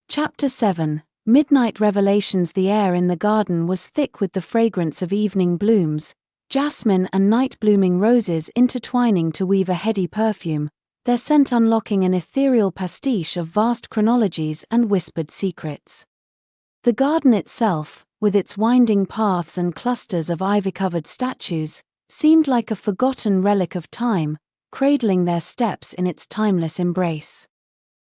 Chapter 7. Midnight Revelations. The air in the garden was thick with the fragrance of evening blooms, jasmine and night-blooming roses intertwining to weave a heady perfume, their scent unlocking an ethereal pastiche of vast chronologies and whispered secrets. The garden itself, with its winding paths and clusters of ivy-covered statues, seemed like a forgotten relic of time, cradling their steps in its timeless embrace.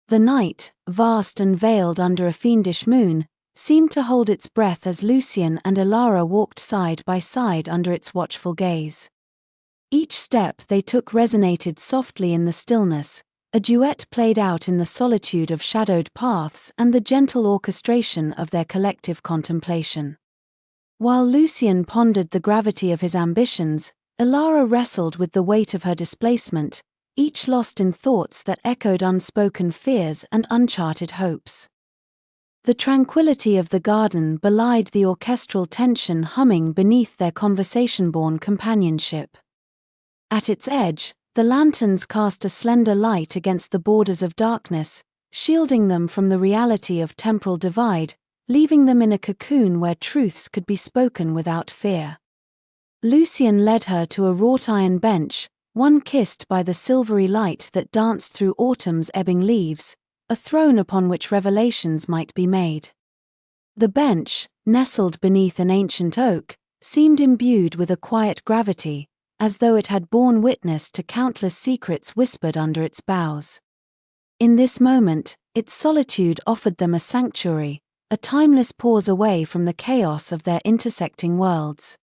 The night, vast and veiled under a fiendish moon, seemed to hold its breath as Lucien and Elara walked side by side under its watchful gaze. Each step they took resonated softly in the stillness, a duet played out in the solitude of shadowed paths and the gentle orchestration of their collective contemplation. While Lucien pondered the gravity of his ambitions, Elara wrestled with the weight of her displacement, each lost in thoughts that echoed unspoken fears and uncharted hopes. The tranquility of the garden belied the orchestral tension humming beneath their conversation-born companionship. At its edge, the lanterns cast a slender light against the borders of darkness, shielding them from the reality of temporal divide, leaving them in a cocoon where truths could be spoken without fear. Lucien led her to a wrought-iron bench, one kissed by the silvery light that danced through autumn's ebbing leaves, a throne upon which revelations might be made. The bench, nestled beneath an ancient oak, seemed imbued with a quiet gravity, as though it had borne witness to countless secrets whispered under its boughs. In this moment, its solitude offered them a sanctuary, a timeless pause away from the chaos of their intersecting worlds.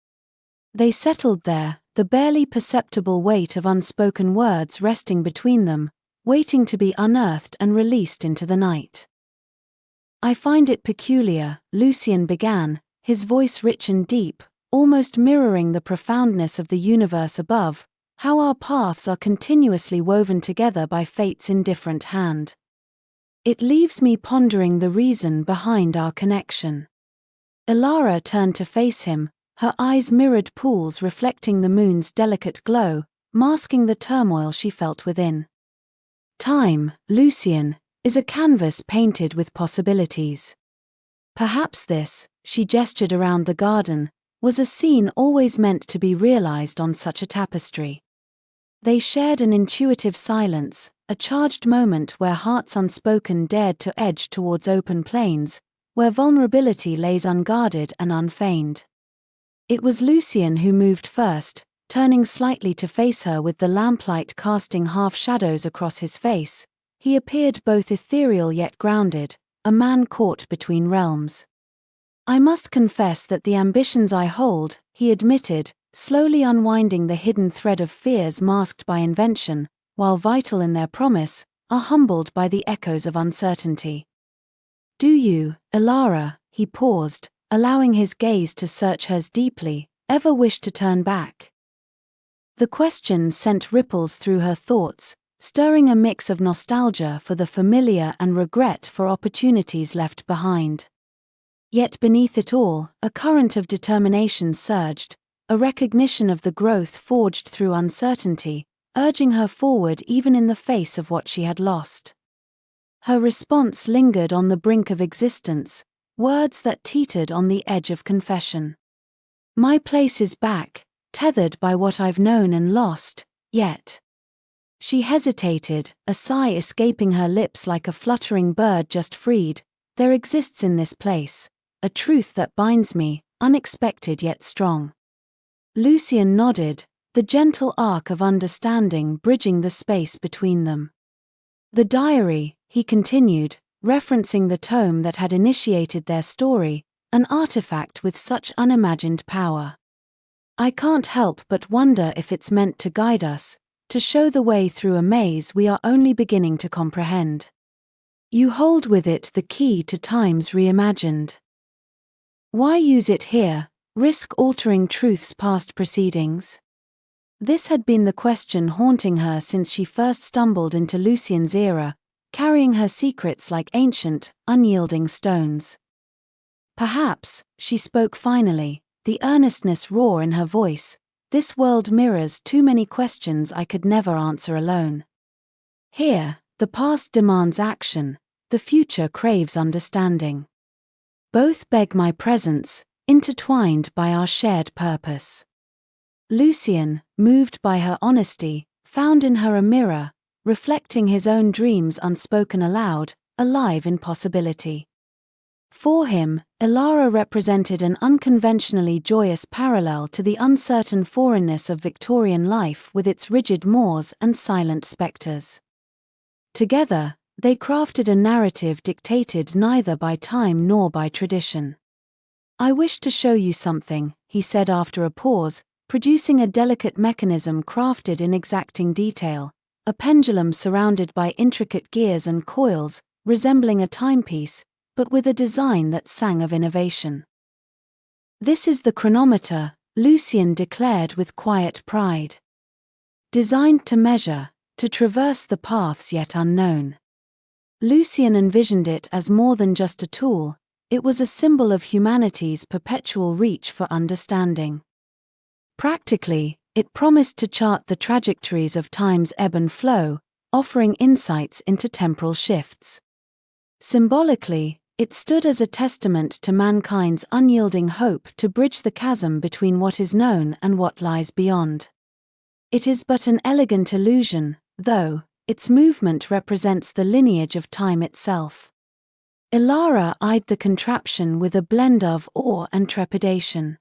They settled there, the barely perceptible weight of unspoken words resting between them, waiting to be unearthed and released into the night. "I find it peculiar," Lucien began, his voice rich and deep, almost mirroring the profoundness of the universe above, "how our paths are continuously woven together by fate's indifferent hand. It leaves me pondering the reason behind our connection." Elara turned to face him, her eyes mirrored pools reflecting the moon's delicate glow, masking the turmoil she felt within. "Time, Lucien, is a canvas painted with possibilities. Perhaps this," she gestured around the garden, "was a scene always meant to be realized on such a tapestry." They shared an intuitive silence, a charged moment where hearts unspoken dared to edge towards open plains, where vulnerability lays unguarded and unfeigned. It was Lucien who moved first, turning slightly to face her with the lamplight casting half-shadows across his face. He appeared both ethereal yet grounded, a man caught between realms. "I must confess that the ambitions I hold," he admitted, slowly unwinding the hidden thread of fears masked by invention, while vital in their promise, are humbled by the echoes of uncertainty. "Do you, Elara," he paused, allowing his gaze to search hers deeply, "ever wish to turn back?" The question sent ripples through her thoughts, stirring a mix of nostalgia for the familiar and regret for opportunities left behind. Yet beneath it all, a current of determination surged, a recognition of the growth forged through uncertainty, urging her forward even in the face of what she had lost. Her response lingered on the brink of existence, words that teetered on the edge of confession. "My place is back, tethered by what I've known and lost, yet." She hesitated, a sigh escaping her lips like a fluttering bird just freed. "There exists in this place a truth that binds me, unexpected yet strong." Lucien nodded, the gentle arc of understanding bridging the space between them. "The diary," he continued, referencing the tome that had initiated their story, an artifact with such unimagined power. "I can't help but wonder if it's meant to guide us, to show the way through a maze we are only beginning to comprehend. You hold with it the key to times reimagined. Why use it here, risk altering truth's past proceedings?" This had been the question haunting her since she first stumbled into Lucien's era, carrying her secrets like ancient, unyielding stones. "Perhaps," she spoke finally, the earnestness raw in her voice, "this world mirrors too many questions I could never answer alone. Here, the past demands action, the future craves understanding. Both beg my presence, intertwined by our shared purpose. Lucien, moved by her honesty, found in her a mirror, reflecting his own dreams unspoken aloud, alive in possibility. For him, Elara represented an unconventionally joyous parallel to the uncertain foreignness of Victorian life with its rigid mores and silent spectres. Together, they crafted a narrative dictated neither by time nor by tradition. "I wish to show you something," he said after a pause, producing a delicate mechanism crafted in exacting detail, a pendulum surrounded by intricate gears and coils, resembling a timepiece, but with a design that sang of innovation. "This is the chronometer," Lucien declared with quiet pride. "Designed to measure, to traverse the paths yet unknown." Lucien envisioned it as more than just a tool, it was a symbol of humanity's perpetual reach for understanding. Practically, it promised to chart the trajectories of time's ebb and flow, offering insights into temporal shifts. Symbolically, it stood as a testament to mankind's unyielding hope to bridge the chasm between what is known and what lies beyond. It is but an elegant illusion, though, its movement represents the lineage of time itself. Elara eyed the contraption with a blend of awe and trepidation.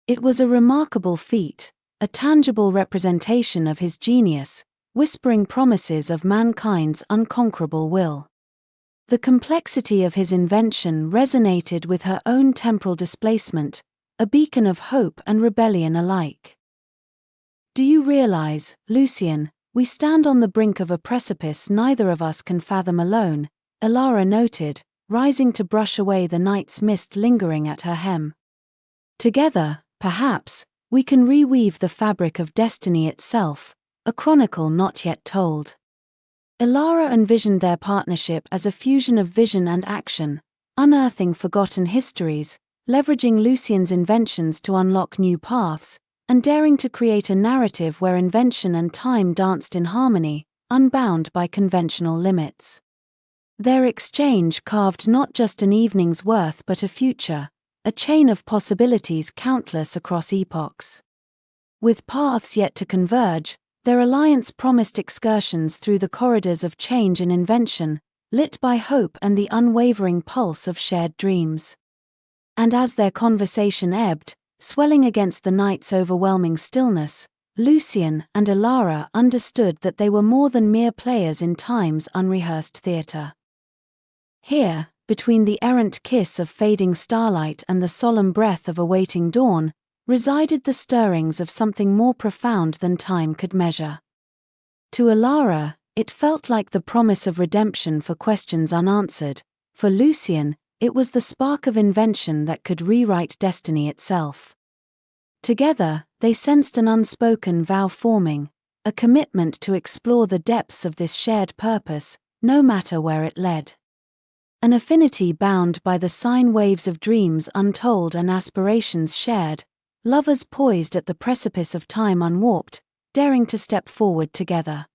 It was a remarkable feat, a tangible representation of his genius, whispering promises of mankind's unconquerable will. The complexity of his invention resonated with her own temporal displacement, a beacon of hope and rebellion alike. "Do you realize, Lucien, we stand on the brink of a precipice neither of us can fathom alone," Elara noted, rising to brush away the night's mist lingering at her hem. "Together, perhaps, we can reweave the fabric of destiny itself, a chronicle not yet told." Elara envisioned their partnership as a fusion of vision and action, unearthing forgotten histories, leveraging Lucien's inventions to unlock new paths, and daring to create a narrative where invention and time danced in harmony, unbound by conventional limits. Their exchange carved not just an evening's worth but a future, a chain of possibilities countless across epochs. With paths yet to converge, their alliance promised excursions through the corridors of change and invention, lit by hope and the unwavering pulse of shared dreams. And as their conversation ebbed, swelling against the night's overwhelming stillness, Lucien and Elara understood that they were more than mere players in time's unrehearsed theatre. Here, between the errant kiss of fading starlight and the solemn breath of awaiting dawn, resided the stirrings of something more profound than time could measure. To Elara, it felt like the promise of redemption for questions unanswered. For Lucien, it was the spark of invention that could rewrite destiny itself. Together, they sensed an unspoken vow forming, a commitment to explore the depths of this shared purpose, no matter where it led. An affinity bound by the sine waves of dreams untold and aspirations shared, lovers poised at the precipice of time unwarped, daring to step forward together.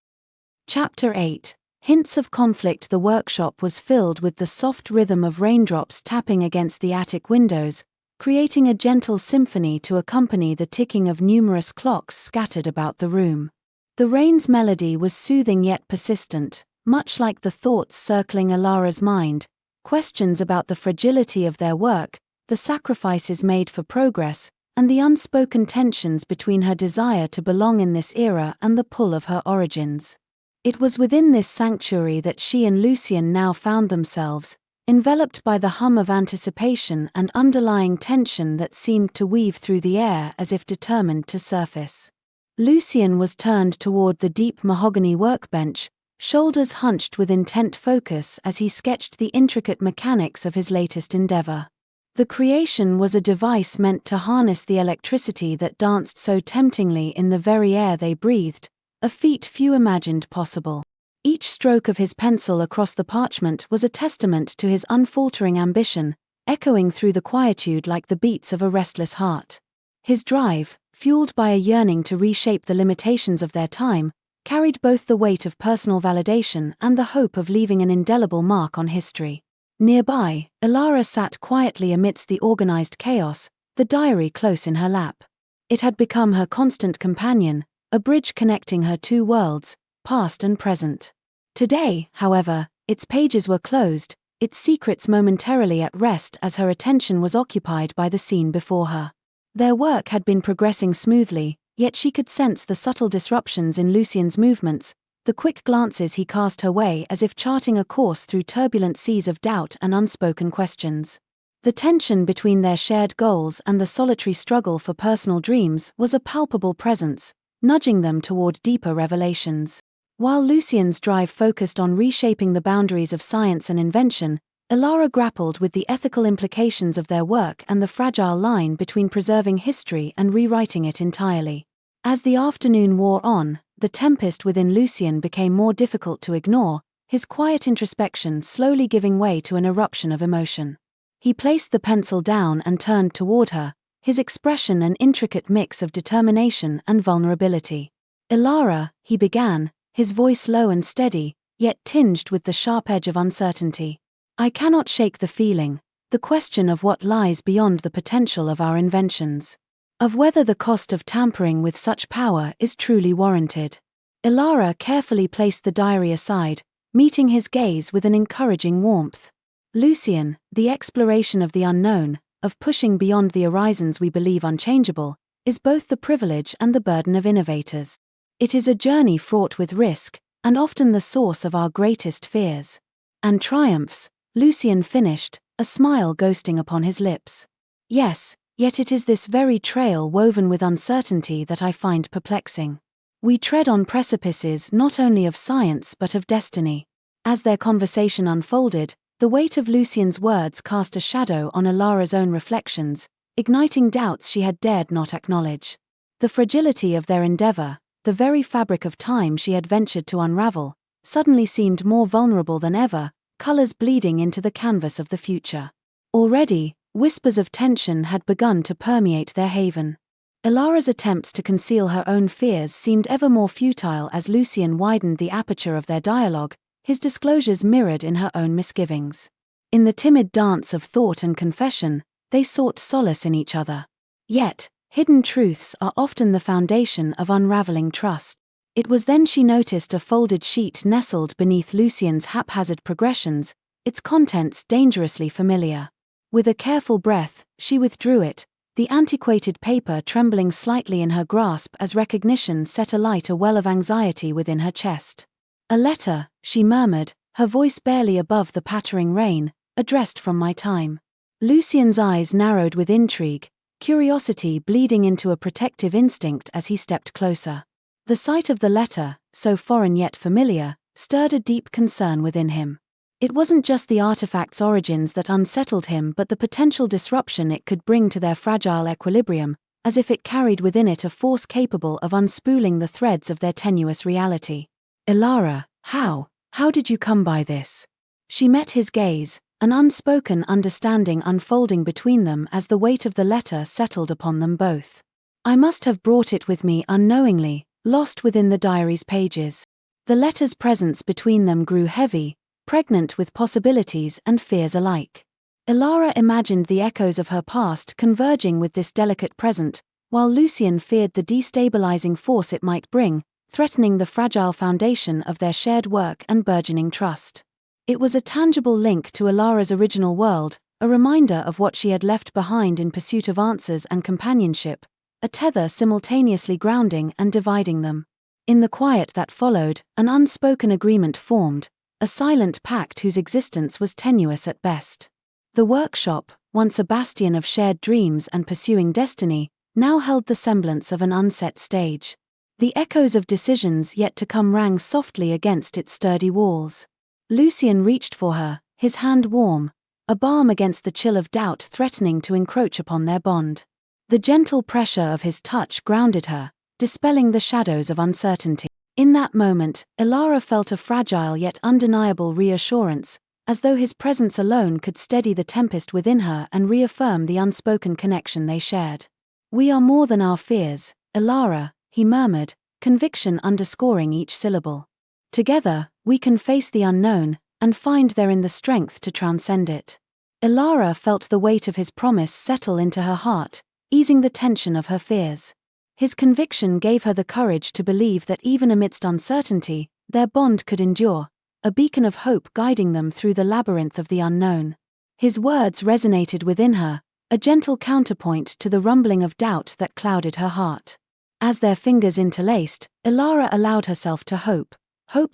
Chapter 8. Hints of conflict. The workshop was filled with the soft rhythm of raindrops tapping against the attic windows, creating a gentle symphony to accompany the ticking of numerous clocks scattered about the room. The rain's melody was soothing yet persistent, much like the thoughts circling Elara's mind, questions about the fragility of their work, the sacrifices made for progress, and the unspoken tensions between her desire to belong in this era and the pull of her origins. It was within this sanctuary that she and Lucien now found themselves, enveloped by the hum of anticipation and underlying tension that seemed to weave through the air as if determined to surface. Lucien was turned toward the deep mahogany workbench, shoulders hunched with intent focus as he sketched the intricate mechanics of his latest endeavor. The creation was a device meant to harness the electricity that danced so temptingly in the very air they breathed, a feat few imagined possible. Each stroke of his pencil across the parchment was a testament to his unfaltering ambition, echoing through the quietude like the beats of a restless heart. His drive, fueled by a yearning to reshape the limitations of their time, carried both the weight of personal validation and the hope of leaving an indelible mark on history. Nearby, Elara sat quietly amidst the organized chaos, the diary close in her lap. It had become her constant companion, a bridge connecting her two worlds, past and present. Today, however, its pages were closed, its secrets momentarily at rest as her attention was occupied by the scene before her. Their work had been progressing smoothly, yet she could sense the subtle disruptions in Lucien's movements, the quick glances he cast her way as if charting a course through turbulent seas of doubt and unspoken questions. The tension between their shared goals and the solitary struggle for personal dreams was a palpable presence, nudging them toward deeper revelations. While Lucien's drive focused on reshaping the boundaries of science and invention, Elara grappled with the ethical implications of their work and the fragile line between preserving history and rewriting it entirely. As the afternoon wore on, the tempest within Lucien became more difficult to ignore, his quiet introspection slowly giving way to an eruption of emotion. He placed the pencil down and turned toward her, his expression an intricate mix of determination and vulnerability. "Elara," he began, his voice low and steady, yet tinged with the sharp edge of uncertainty. "I cannot shake the feeling, the question of what lies beyond the potential of our inventions. Of whether the cost of tampering with such power is truly warranted." Elara carefully placed the diary aside, meeting his gaze with an encouraging warmth. "Lucien, the exploration of the unknown, of pushing beyond the horizons we believe unchangeable, is both the privilege and the burden of innovators. It is a journey fraught with risk, and often the source of our greatest fears. And triumphs," Lucien finished, a smile ghosting upon his lips. "Yes, yet it is this very trail woven with uncertainty that I find perplexing. We tread on precipices not only of science but of destiny." As their conversation unfolded, the weight of Lucien's words cast a shadow on Elara's own reflections, igniting doubts she had dared not acknowledge. The fragility of their endeavor, the very fabric of time she had ventured to unravel, suddenly seemed more vulnerable than ever, colors bleeding into the canvas of the future. Already, whispers of tension had begun to permeate their haven. Elara's attempts to conceal her own fears seemed ever more futile as Lucien widened the aperture of their dialogue, his disclosures mirrored in her own misgivings. In the timid dance of thought and confession, they sought solace in each other. Yet, hidden truths are often the foundation of unraveling trust. It was then she noticed a folded sheet nestled beneath Lucien's haphazard progressions, its contents dangerously familiar. With a careful breath, she withdrew it, the antiquated paper trembling slightly in her grasp as recognition set alight a well of anxiety within her chest. "A letter," she murmured, her voice barely above the pattering rain, "addressed from my time." Lucien's eyes narrowed with intrigue, curiosity bleeding into a protective instinct as he stepped closer. The sight of the letter, so foreign yet familiar, stirred a deep concern within him. It wasn't just the artifact's origins that unsettled him but the potential disruption it could bring to their fragile equilibrium, as if it carried within it a force capable of unspooling the threads of their tenuous reality. "Elara, how did you come by this?" She met his gaze, an unspoken understanding unfolding between them as the weight of the letter settled upon them both. "I must have brought it with me unknowingly, lost within the diary's pages." The letter's presence between them grew heavy, pregnant with possibilities and fears alike. Elara imagined the echoes of her past converging with this delicate present, while Lucien feared the destabilizing force it might bring, threatening the fragile foundation of their shared work and burgeoning trust. It was a tangible link to Elara's original world, a reminder of what she had left behind in pursuit of answers and companionship, a tether simultaneously grounding and dividing them. In the quiet that followed, an unspoken agreement formed, a silent pact whose existence was tenuous at best. The workshop, once a bastion of shared dreams and pursuing destiny, now held the semblance of an unset stage. The echoes of decisions yet to come rang softly against its sturdy walls. Lucien reached for her, his hand warm, a balm against the chill of doubt threatening to encroach upon their bond. The gentle pressure of his touch grounded her, dispelling the shadows of uncertainty. In that moment, Elara felt a fragile yet undeniable reassurance, as though his presence alone could steady the tempest within her and reaffirm the unspoken connection they shared. "We are more than our fears, Elara," he murmured, conviction underscoring each syllable. Together, we can face the unknown, and find therein the strength to transcend it. Elara felt the weight of his promise settle into her heart, easing the tension of her fears. His conviction gave her the courage to believe that even amidst uncertainty, their bond could endure, a beacon of hope guiding them through the labyrinth of the unknown. His words resonated within her, a gentle counterpoint to the rumbling of doubt that clouded her heart. As their fingers interlaced, Elara allowed herself to hope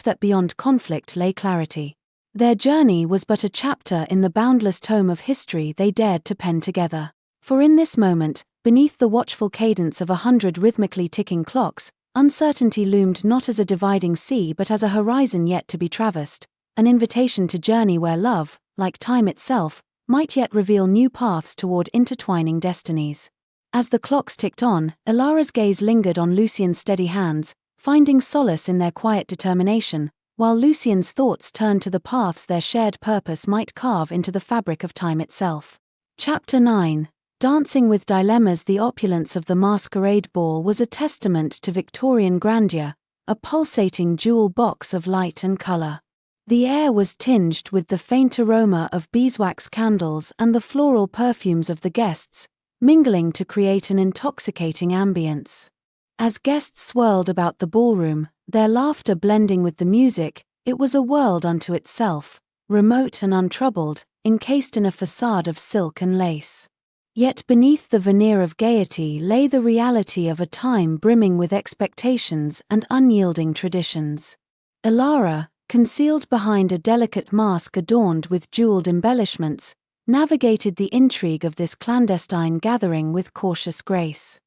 that beyond conflict lay clarity. Their journey was but a chapter in the boundless tome of history they dared to pen together. For in this moment, beneath the watchful cadence of 100 rhythmically ticking clocks, uncertainty loomed not as a dividing sea but as a horizon yet to be traversed, an invitation to journey where love, like time itself, might yet reveal new paths toward intertwining destinies. As the clocks ticked on, Elara's gaze lingered on Lucien's steady hands, finding solace in their quiet determination, while Lucien's thoughts turned to the paths their shared purpose might carve into the fabric of time itself. Chapter 9. Dancing with Dilemmas. The opulence of the masquerade ball was a testament to Victorian grandeur, a pulsating jewel box of light and color. The air was tinged with the faint aroma of beeswax candles and the floral perfumes of the guests, mingling to create an intoxicating ambience. As guests swirled about the ballroom, their laughter blending with the music, it was a world unto itself, remote and untroubled, encased in a facade of silk and lace. Yet beneath the veneer of gaiety lay the reality of a time brimming with expectations and unyielding traditions. Elara, concealed behind a delicate mask adorned with jeweled embellishments, navigated the intrigue of this clandestine gathering with cautious grace.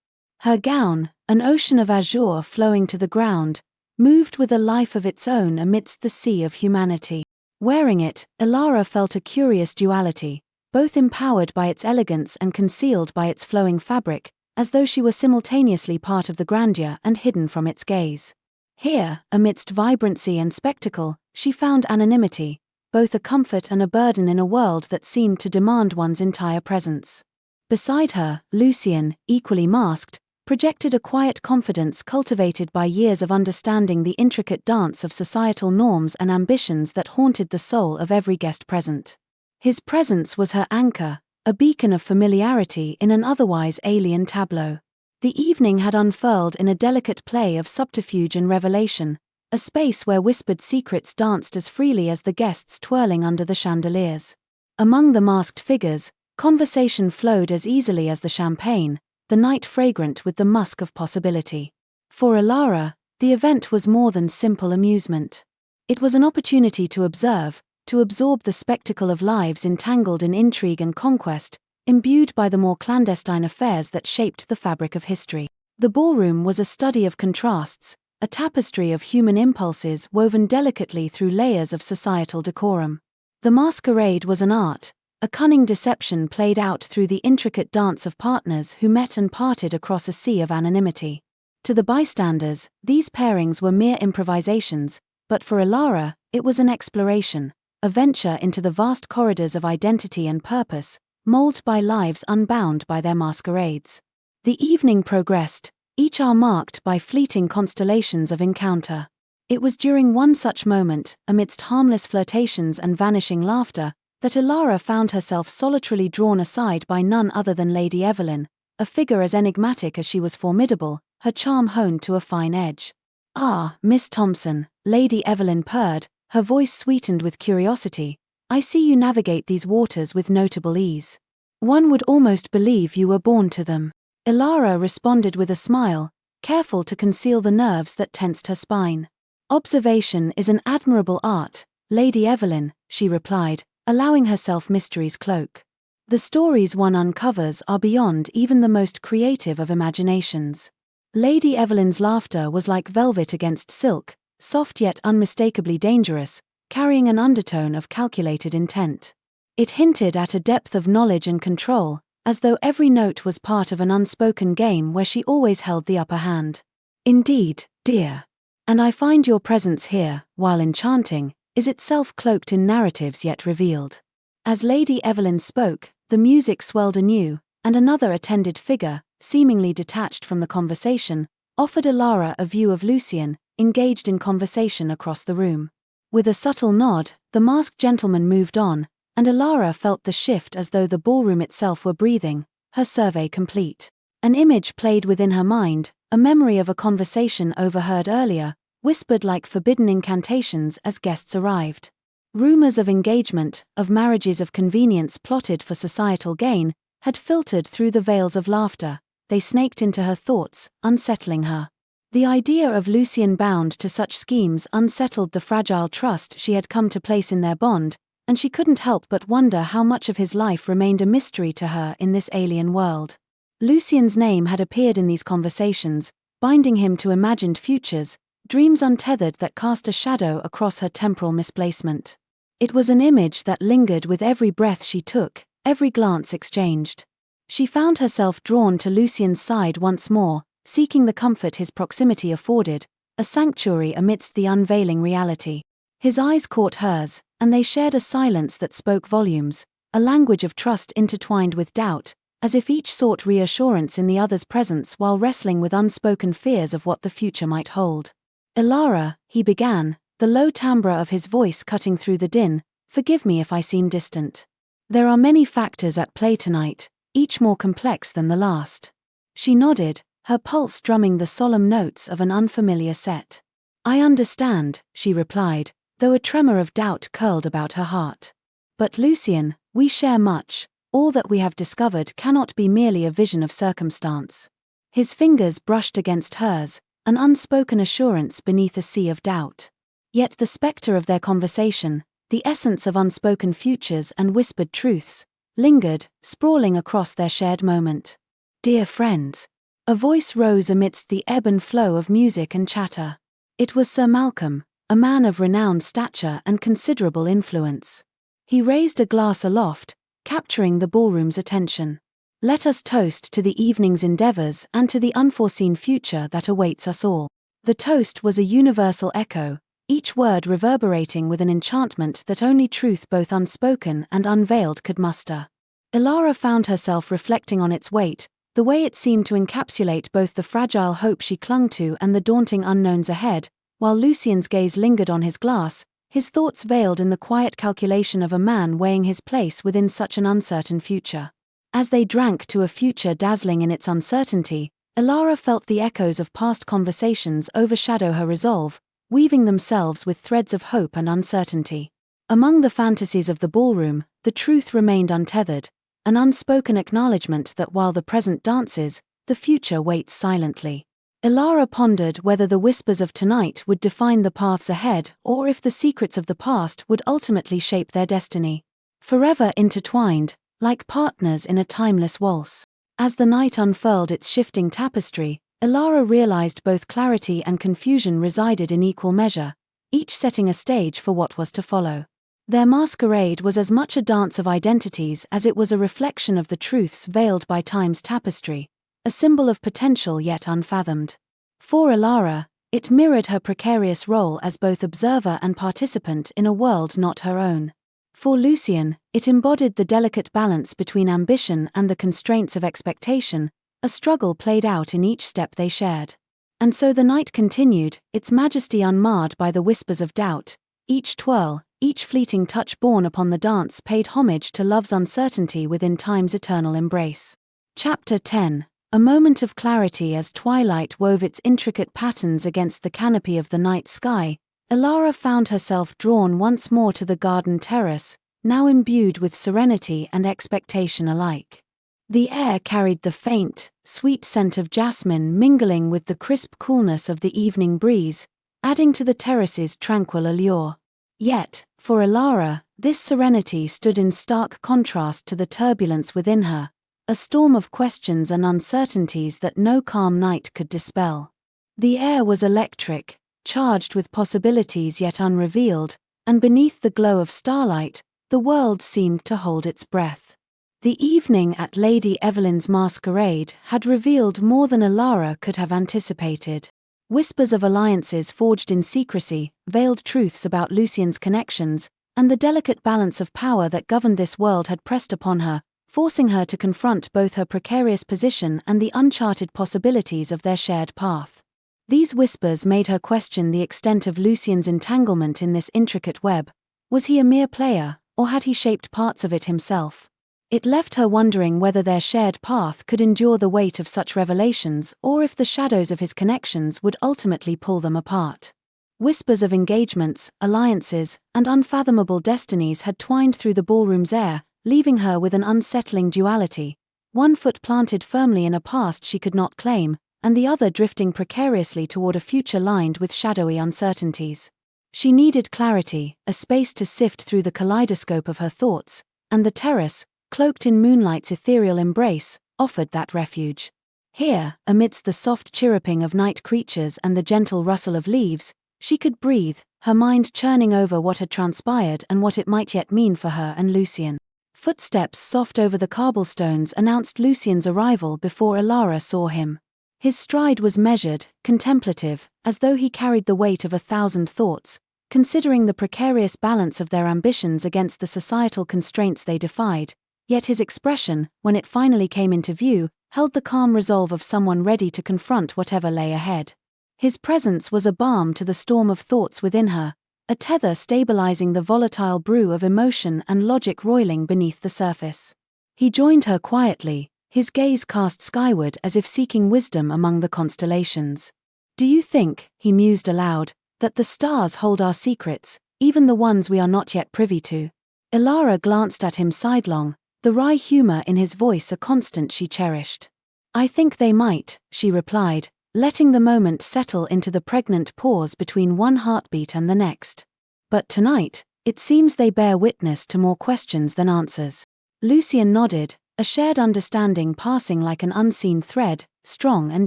Her gown, an ocean of azure flowing to the ground, moved with a life of its own amidst the sea of humanity. Wearing it, Elara felt a curious duality, both empowered by its elegance and concealed by its flowing fabric, as though she were simultaneously part of the grandeur and hidden from its gaze. Here, amidst vibrancy and spectacle, she found anonymity, both a comfort and a burden in a world that seemed to demand one's entire presence. Beside her, Lucien, equally masked, projected a quiet confidence cultivated by years of understanding the intricate dance of societal norms and ambitions that haunted the soul of every guest present. His presence was her anchor, a beacon of familiarity in an otherwise alien tableau. The evening had unfurled in a delicate play of subterfuge and revelation, a space where whispered secrets danced as freely as the guests twirling under the chandeliers. Among the masked figures, conversation flowed as easily as the champagne, the night fragrant with the musk of possibility. For Elara, the event was more than simple amusement. It was an opportunity to observe, to absorb the spectacle of lives entangled in intrigue and conquest, imbued by the more clandestine affairs that shaped the fabric of history. The ballroom was a study of contrasts, a tapestry of human impulses woven delicately through layers of societal decorum. The masquerade was an art, a cunning deception played out through the intricate dance of partners who met and parted across a sea of anonymity. To the bystanders, these pairings were mere improvisations, but for Elara, it was an exploration, a venture into the vast corridors of identity and purpose, molded by lives unbound by their masquerades. The evening progressed, each hour marked by fleeting constellations of encounter. It was during one such moment, amidst harmless flirtations and vanishing laughter, that Elara found herself solitarily drawn aside by none other than Lady Evelyn, a figure as enigmatic as she was formidable, her charm honed to a fine edge. "Ah, Miss Thompson," Lady Evelyn purred, her voice sweetened with curiosity, "I see you navigate these waters with notable ease. One would almost believe you were born to them." Elara responded with a smile, careful to conceal the nerves that tensed her spine. "Observation is an admirable art, Lady Evelyn," she replied, allowing herself mystery's cloak. "The stories one uncovers are beyond even the most creative of imaginations." Lady Evelyn's laughter was like velvet against silk, soft yet unmistakably dangerous, carrying an undertone of calculated intent. It hinted at a depth of knowledge and control, as though every note was part of an unspoken game where she always held the upper hand. "Indeed, dear. And I find your presence here, while enchanting, is itself cloaked in narratives yet revealed." As Lady Evelyn spoke, the music swelled anew, and another attended figure, seemingly detached from the conversation, offered Elara a view of Lucien, engaged in conversation across the room. With a subtle nod, the masked gentleman moved on, and Elara felt the shift as though the ballroom itself were breathing, her survey complete. An image played within her mind, a memory of a conversation overheard earlier, whispered like forbidden incantations as guests arrived. Rumors of engagement, of marriages of convenience plotted for societal gain, had filtered through the veils of laughter. They snaked into her thoughts, unsettling her. The idea of Lucien bound to such schemes unsettled the fragile trust she had come to place in their bond, and she couldn't help but wonder how much of his life remained a mystery to her in this alien world. Lucien's name had appeared in these conversations, binding him to imagined futures, dreams untethered that cast a shadow across her temporal misplacement. It was an image that lingered with every breath she took, every glance exchanged. She found herself drawn to Lucien's side once more, seeking the comfort his proximity afforded, a sanctuary amidst the unveiling reality. His eyes caught hers, and they shared a silence that spoke volumes, a language of trust intertwined with doubt, as if each sought reassurance in the other's presence while wrestling with unspoken fears of what the future might hold. "Elara," he began, the low timbre of his voice cutting through the din, "forgive me if I seem distant. There are many factors at play tonight, each more complex than the last." She nodded, her pulse drumming the solemn notes of an unfamiliar set. "I understand," she replied, though a tremor of doubt curled about her heart. "But Lucien, we share much. All that we have discovered cannot be merely a vision of circumstance." His fingers brushed against hers, an unspoken assurance beneath a sea of doubt. Yet the spectre of their conversation, the essence of unspoken futures and whispered truths, lingered, sprawling across their shared moment. "Dear friends." A voice rose amidst the ebb and flow of music and chatter. It was Sir Malcolm, a man of renowned stature and considerable influence. He raised a glass aloft, capturing the ballroom's attention. "Let us toast to the evening's endeavors and to the unforeseen future that awaits us all." The toast was a universal echo, each word reverberating with an enchantment that only truth both unspoken and unveiled could muster. Elara found herself reflecting on its weight, the way it seemed to encapsulate both the fragile hope she clung to and the daunting unknowns ahead, while Lucien's gaze lingered on his glass, his thoughts veiled in the quiet calculation of a man weighing his place within such an uncertain future. As they drank to a future dazzling in its uncertainty, Elara felt the echoes of past conversations overshadow her resolve, weaving themselves with threads of hope and uncertainty. Among the fantasies of the ballroom, the truth remained untethered, an unspoken acknowledgement that while the present dances, the future waits silently. Elara pondered whether the whispers of tonight would define the paths ahead or if the secrets of the past would ultimately shape their destiny. Forever intertwined, like partners in a timeless waltz. As the night unfurled its shifting tapestry, Elara realized both clarity and confusion resided in equal measure, each setting a stage for what was to follow. Their masquerade was as much a dance of identities as it was a reflection of the truths veiled by time's tapestry, a symbol of potential yet unfathomed. For Elara, it mirrored her precarious role as both observer and participant in a world not her own. For Lucien, it embodied the delicate balance between ambition and the constraints of expectation, a struggle played out in each step they shared. And so the night continued, its majesty unmarred by the whispers of doubt. Each twirl, each fleeting touch borne upon the dance paid homage to love's uncertainty within time's eternal embrace. Chapter 10. A moment of clarity. As twilight wove its intricate patterns against the canopy of the night sky, Elara found herself drawn once more to the garden terrace, now imbued with serenity and expectation alike. The air carried the faint, sweet scent of jasmine mingling with the crisp coolness of the evening breeze, adding to the terrace's tranquil allure. Yet, for Elara, this serenity stood in stark contrast to the turbulence within her, a storm of questions and uncertainties that no calm night could dispel. The air was electric, charged with possibilities yet unrevealed, and beneath the glow of starlight, the world seemed to hold its breath. The evening at Lady Evelyn's masquerade had revealed more than Elara could have anticipated. Whispers of alliances forged in secrecy, veiled truths about Lucien's connections, and the delicate balance of power that governed this world had pressed upon her, forcing her to confront both her precarious position and the uncharted possibilities of their shared path. These whispers made her question the extent of Lucien's entanglement in this intricate web. Was he a mere player, or had he shaped parts of it himself? It left her wondering whether their shared path could endure the weight of such revelations, or if the shadows of his connections would ultimately pull them apart. Whispers of engagements, alliances, and unfathomable destinies had twined through the ballroom's air, leaving her with an unsettling duality, one foot planted firmly in a past she could not claim, and the other drifting precariously toward a future lined with shadowy uncertainties. She needed clarity, a space to sift through the kaleidoscope of her thoughts, and the terrace, cloaked in moonlight's ethereal embrace, offered that refuge. Here, amidst the soft chirruping of night creatures and the gentle rustle of leaves, she could breathe, her mind churning over what had transpired and what it might yet mean for her and Lucien. Footsteps soft over the cobblestones announced Lucien's arrival before Elara saw him. His stride was measured, contemplative, as though he carried the weight of 1,000 thoughts, considering the precarious balance of their ambitions against the societal constraints they defied. Yet his expression, when it finally came into view, held the calm resolve of someone ready to confront whatever lay ahead. His presence was a balm to the storm of thoughts within her, a tether stabilizing the volatile brew of emotion and logic roiling beneath the surface. He joined her quietly, his gaze cast skyward as if seeking wisdom among the constellations. "Do you think," he mused aloud, "that the stars hold our secrets, even the ones we are not yet privy to?" Elara glanced at him sidelong, the wry humor in his voice a constant she cherished. "I think they might," she replied, letting the moment settle into the pregnant pause between one heartbeat and the next. "But tonight, it seems they bear witness to more questions than answers." Lucien nodded, a shared understanding passing like an unseen thread, strong and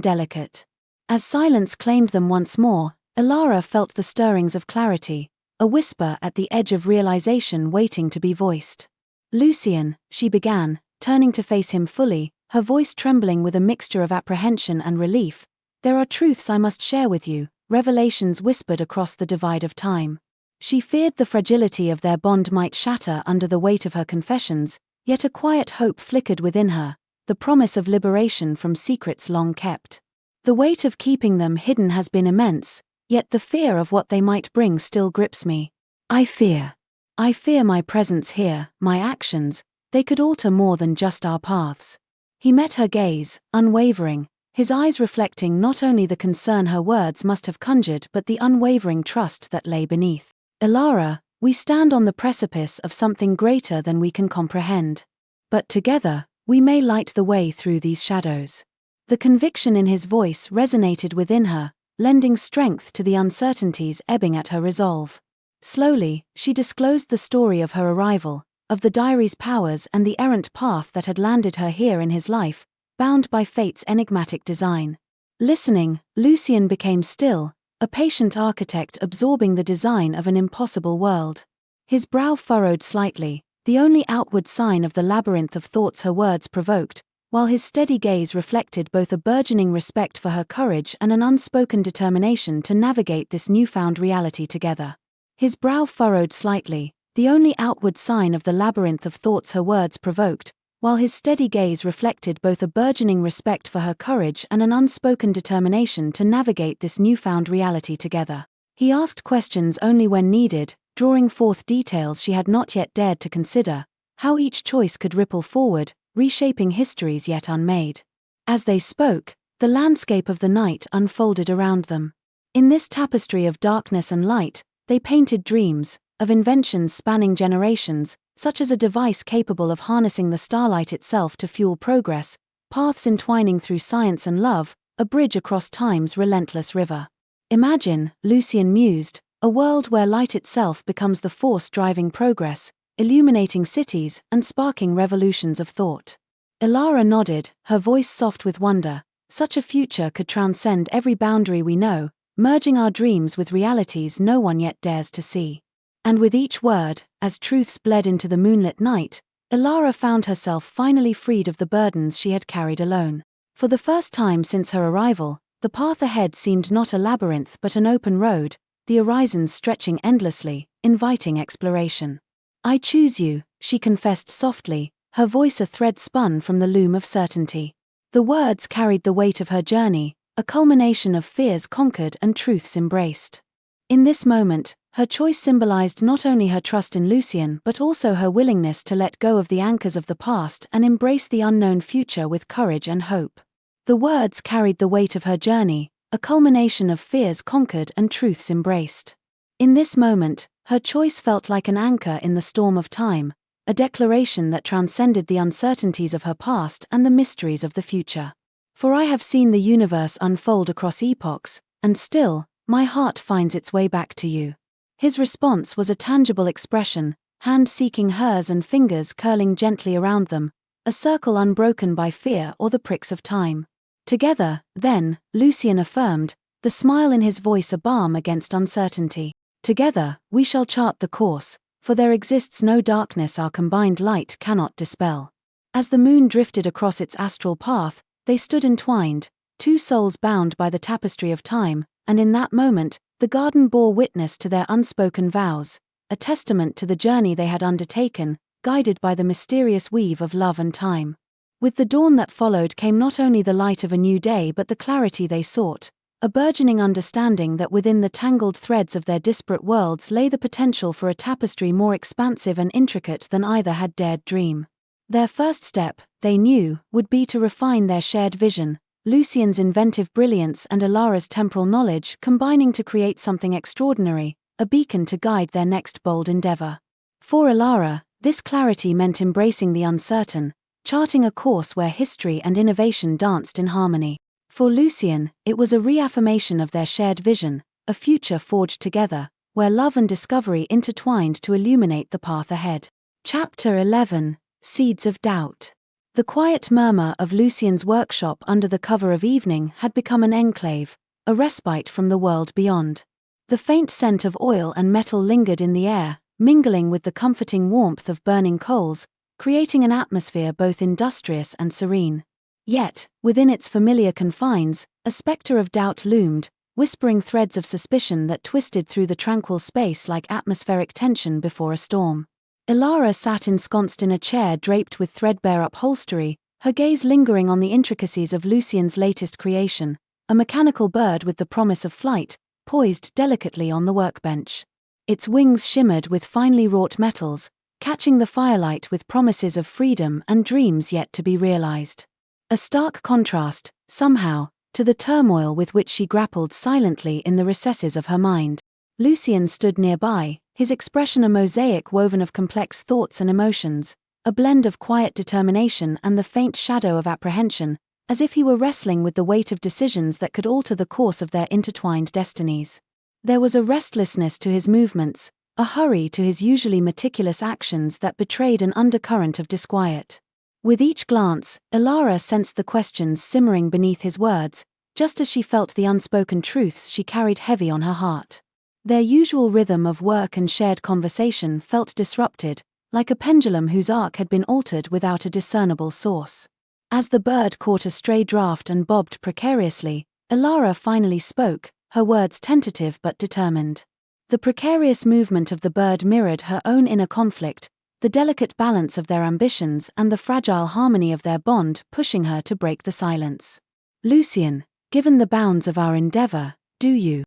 delicate. As silence claimed them once more, Elara felt the stirrings of clarity, a whisper at the edge of realization waiting to be voiced. "Lucien," she began, turning to face him fully, her voice trembling with a mixture of apprehension and relief, "there are truths I must share with you," revelations whispered across the divide of time. She feared the fragility of their bond might shatter under the weight of her confessions, yet a quiet hope flickered within her, the promise of liberation from secrets long kept. "The weight of keeping them hidden has been immense, yet the fear of what they might bring still grips me. I fear my presence here, my actions, they could alter more than just our paths." He met her gaze, unwavering, his eyes reflecting not only the concern her words must have conjured but the unwavering trust that lay beneath. "Elara, we stand on the precipice of something greater than we can comprehend. But together, we may light the way through these shadows." The conviction in his voice resonated within her, lending strength to the uncertainties ebbing at her resolve. Slowly, she disclosed the story of her arrival, of the diary's powers and the errant path that had landed her here in his life, bound by fate's enigmatic design. Listening, Lucien became still, a patient architect absorbing the design of an impossible world. His brow furrowed slightly, the only outward sign of the labyrinth of thoughts her words provoked, while his steady gaze reflected both a burgeoning respect for her courage and an unspoken determination to navigate this newfound reality together. His brow furrowed slightly, the only outward sign of the labyrinth of thoughts her words provoked, while his steady gaze reflected both a burgeoning respect for her courage and an unspoken determination to navigate this newfound reality together. He asked questions only when needed, drawing forth details she had not yet dared to consider, how each choice could ripple forward, reshaping histories yet unmade. As they spoke, the landscape of the night unfolded around them. In this tapestry of darkness and light, they painted dreams, of inventions spanning generations, such as a device capable of harnessing the starlight itself to fuel progress, paths entwining through science and love, a bridge across time's relentless river. "Imagine," Lucien mused, "a world where light itself becomes the force driving progress, illuminating cities and sparking revolutions of thought." Elara nodded, her voice soft with wonder. "Such a future could transcend every boundary we know, merging our dreams with realities no one yet dares to see." And with each word, as truths bled into the moonlit night, Elara found herself finally freed of the burdens she had carried alone. For the first time since her arrival, the path ahead seemed not a labyrinth but an open road, the horizons stretching endlessly, inviting exploration. "I choose you," she confessed softly, her voice a thread spun from the loom of certainty. The words carried the weight of her journey, a culmination of fears conquered and truths embraced. In this moment, her choice symbolized not only her trust in Lucien but also her willingness to let go of the anchors of the past and embrace the unknown future with courage and hope. The words carried the weight of her journey, a culmination of fears conquered and truths embraced. In this moment, her choice felt like an anchor in the storm of time, a declaration that transcended the uncertainties of her past and the mysteries of the future. For I have seen the universe unfold across epochs, and still, my heart finds its way back to you. His response was a tangible expression, hand seeking hers and fingers curling gently around them, a circle unbroken by fear or the pricks of time. Together, then, Lucien affirmed, the smile in his voice a balm against uncertainty. Together, we shall chart the course, for there exists no darkness our combined light cannot dispel. As the moon drifted across its astral path, they stood entwined, two souls bound by the tapestry of time, and in that moment, the garden bore witness to their unspoken vows, a testament to the journey they had undertaken, guided by the mysterious weave of love and time. With the dawn that followed came not only the light of a new day but the clarity they sought, a burgeoning understanding that within the tangled threads of their disparate worlds lay the potential for a tapestry more expansive and intricate than either had dared dream. Their first step, they knew, would be to refine their shared vision, Lucien's inventive brilliance and Elara's temporal knowledge combining to create something extraordinary, a beacon to guide their next bold endeavor. For Elara, this clarity meant embracing the uncertain, charting a course where history and innovation danced in harmony. For Lucien, it was a reaffirmation of their shared vision, a future forged together, where love and discovery intertwined to illuminate the path ahead. Chapter 11: Seeds of Doubt. The quiet murmur of Lucien's workshop under the cover of evening had become an enclave, a respite from the world beyond. The faint scent of oil and metal lingered in the air, mingling with the comforting warmth of burning coals, creating an atmosphere both industrious and serene. Yet, within its familiar confines, a spectre of doubt loomed, whispering threads of suspicion that twisted through the tranquil space like atmospheric tension before a storm. Elara sat ensconced in a chair draped with threadbare upholstery, her gaze lingering on the intricacies of Lucien's latest creation, a mechanical bird with the promise of flight, poised delicately on the workbench. Its wings shimmered with finely wrought metals, catching the firelight with promises of freedom and dreams yet to be realized. A stark contrast, somehow, to the turmoil with which she grappled silently in the recesses of her mind. Lucien stood nearby, his expression a mosaic woven of complex thoughts and emotions, a blend of quiet determination and the faint shadow of apprehension, as if he were wrestling with the weight of decisions that could alter the course of their intertwined destinies. There was a restlessness to his movements, a hurry to his usually meticulous actions that betrayed an undercurrent of disquiet. With each glance, Elara sensed the questions simmering beneath his words, just as she felt the unspoken truths she carried heavy on her heart. Their usual rhythm of work and shared conversation felt disrupted, like a pendulum whose arc had been altered without a discernible source. As the bird caught a stray draft and bobbed precariously, Elara finally spoke, her words tentative but determined. The precarious movement of the bird mirrored her own inner conflict, the delicate balance of their ambitions and the fragile harmony of their bond pushing her to break the silence. Lucien, given the bounds of our endeavor, do you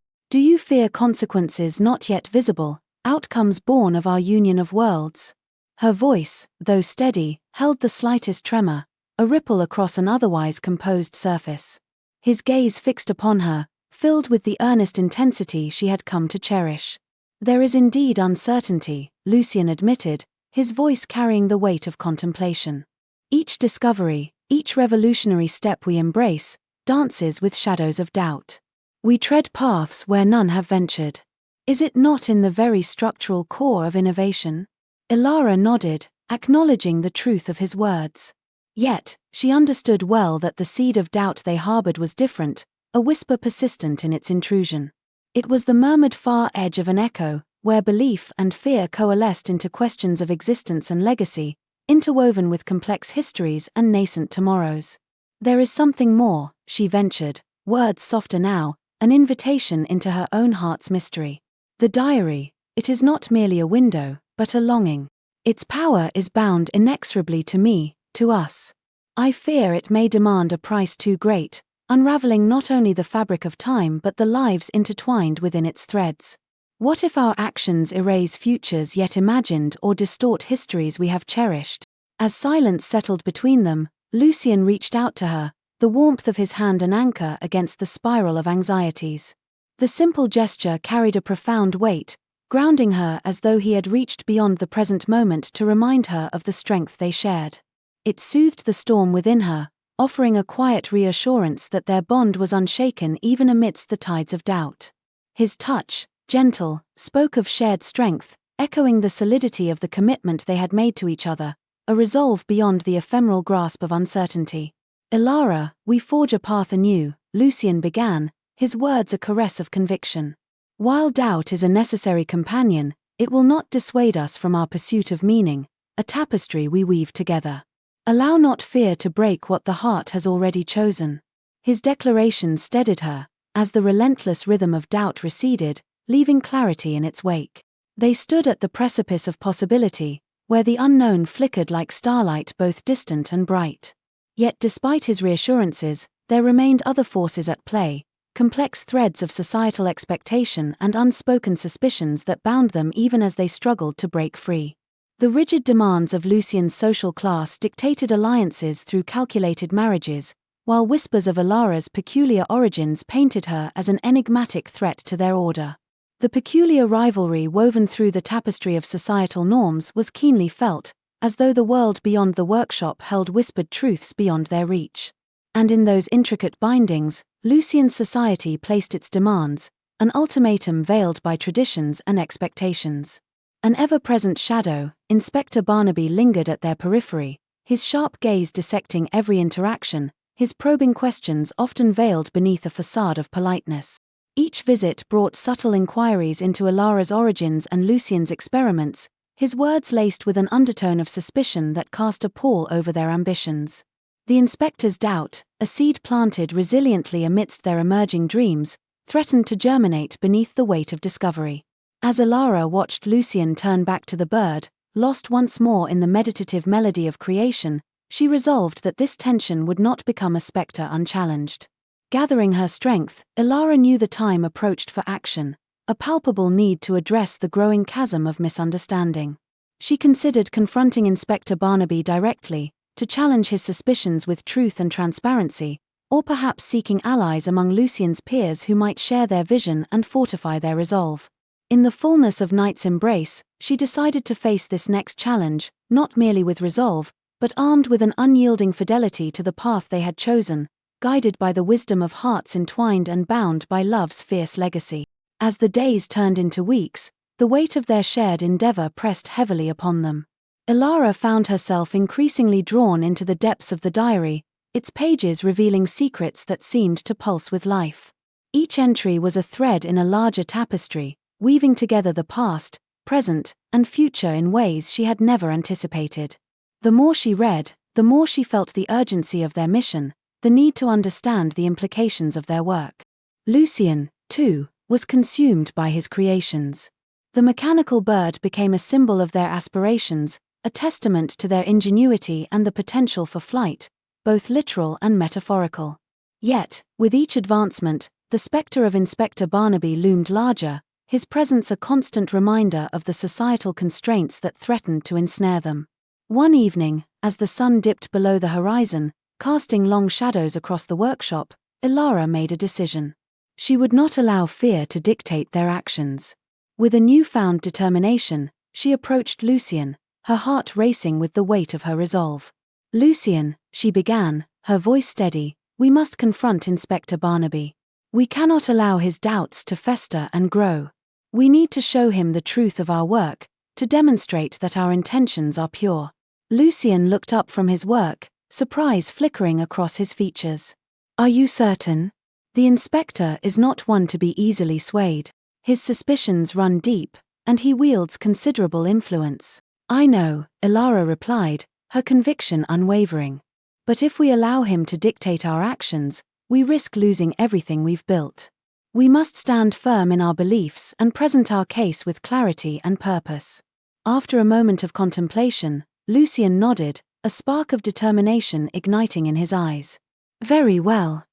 fear consequences not yet visible, outcomes born of our union of worlds? Her voice, though steady, held the slightest tremor, a ripple across an otherwise composed surface. His gaze fixed upon her, filled with the earnest intensity she had come to cherish. There is indeed uncertainty, Lucien admitted, his voice carrying the weight of contemplation. Each discovery, each revolutionary step we embrace, dances with shadows of doubt. We tread paths where none have ventured. Is it not in the very structural core of innovation? Elara nodded, acknowledging the truth of his words. Yet, she understood well that the seed of doubt they harbored was different, a whisper persistent in its intrusion. It was the murmured far edge of an echo, where belief and fear coalesced into questions of existence and legacy, interwoven with complex histories and nascent tomorrows. There is something more, she ventured, words softer now, an invitation into her own heart's mystery. The diary, it is not merely a window, but a longing. Its power is bound inexorably to me, to us. I fear it may demand a price too great, unraveling not only the fabric of time but the lives intertwined within its threads. What if our actions erase futures yet imagined or distort histories we have cherished? As silence settled between them, Lucien reached out to her, the warmth of his hand an anchor against the spiral of anxieties. The simple gesture carried a profound weight, grounding her as though he had reached beyond the present moment to remind her of the strength they shared. It soothed the storm within her, offering a quiet reassurance that their bond was unshaken even amidst the tides of doubt. His touch, gentle, spoke of shared strength, echoing the solidity of the commitment they had made to each other, a resolve beyond the ephemeral grasp of uncertainty. "Elara, we forge a path anew," Lucien began, his words a caress of conviction. "While doubt is a necessary companion, it will not dissuade us from our pursuit of meaning, a tapestry we weave together. Allow not fear to break what the heart has already chosen." His declaration steadied her, as the relentless rhythm of doubt receded, leaving clarity in its wake. They stood at the precipice of possibility, where the unknown flickered like starlight both distant and bright. Yet despite his reassurances, there remained other forces at play, complex threads of societal expectation and unspoken suspicions that bound them even as they struggled to break free. The rigid demands of Lucien's social class dictated alliances through calculated marriages, while whispers of Elara's peculiar origins painted her as an enigmatic threat to their order. The peculiar rivalry woven through the tapestry of societal norms was keenly felt, as though the world beyond the workshop held whispered truths beyond their reach. And in those intricate bindings, Lucien's society placed its demands, an ultimatum veiled by traditions and expectations. An ever-present shadow, Inspector Barnaby lingered at their periphery, his sharp gaze dissecting every interaction, his probing questions often veiled beneath a facade of politeness. Each visit brought subtle inquiries into Elara's origins and Lucien's experiments, his words laced with an undertone of suspicion that cast a pall over their ambitions. The inspector's doubt, a seed planted resiliently amidst their emerging dreams, threatened to germinate beneath the weight of discovery. As Elara watched Lucien turn back to the bird, lost once more in the meditative melody of creation, she resolved that this tension would not become a spectre unchallenged. Gathering her strength, Elara knew the time approached for action, a palpable need to address the growing chasm of misunderstanding. She considered confronting Inspector Barnaby directly, to challenge his suspicions with truth and transparency, or perhaps seeking allies among Lucien's peers who might share their vision and fortify their resolve. In the fullness of night's embrace, she decided to face this next challenge, not merely with resolve, but armed with an unyielding fidelity to the path they had chosen, guided by the wisdom of hearts entwined and bound by love's fierce legacy. As the days turned into weeks, the weight of their shared endeavor pressed heavily upon them. Elara found herself increasingly drawn into the depths of the diary, its pages revealing secrets that seemed to pulse with life. Each entry was a thread in a larger tapestry, weaving together the past, present, and future in ways she had never anticipated. The more she read, the more she felt the urgency of their mission, the need to understand the implications of their work. Lucien, too, was consumed by his creations. The mechanical bird became a symbol of their aspirations, a testament to their ingenuity and the potential for flight, both literal and metaphorical. Yet, with each advancement, the spectre of Inspector Barnaby loomed larger, his presence a constant reminder of the societal constraints that threatened to ensnare them. One evening, as the sun dipped below the horizon, casting long shadows across the workshop, Elara made a decision. She would not allow fear to dictate their actions. With a newfound determination, she approached Lucien, her heart racing with the weight of her resolve. "Lucien," she began, her voice steady, "we must confront Inspector Barnaby. We cannot allow his doubts to fester and grow. We need to show him the truth of our work, to demonstrate that our intentions are pure." Lucien looked up from his work, surprise flickering across his features. "Are you certain? The inspector is not one to be easily swayed. His suspicions run deep, and he wields considerable influence." "I know," Elara replied, her conviction unwavering. "But if we allow him to dictate our actions, we risk losing everything we've built. We must stand firm in our beliefs and present our case with clarity and purpose." After a moment of contemplation, Lucien nodded, a spark of determination igniting in his eyes. "Very well.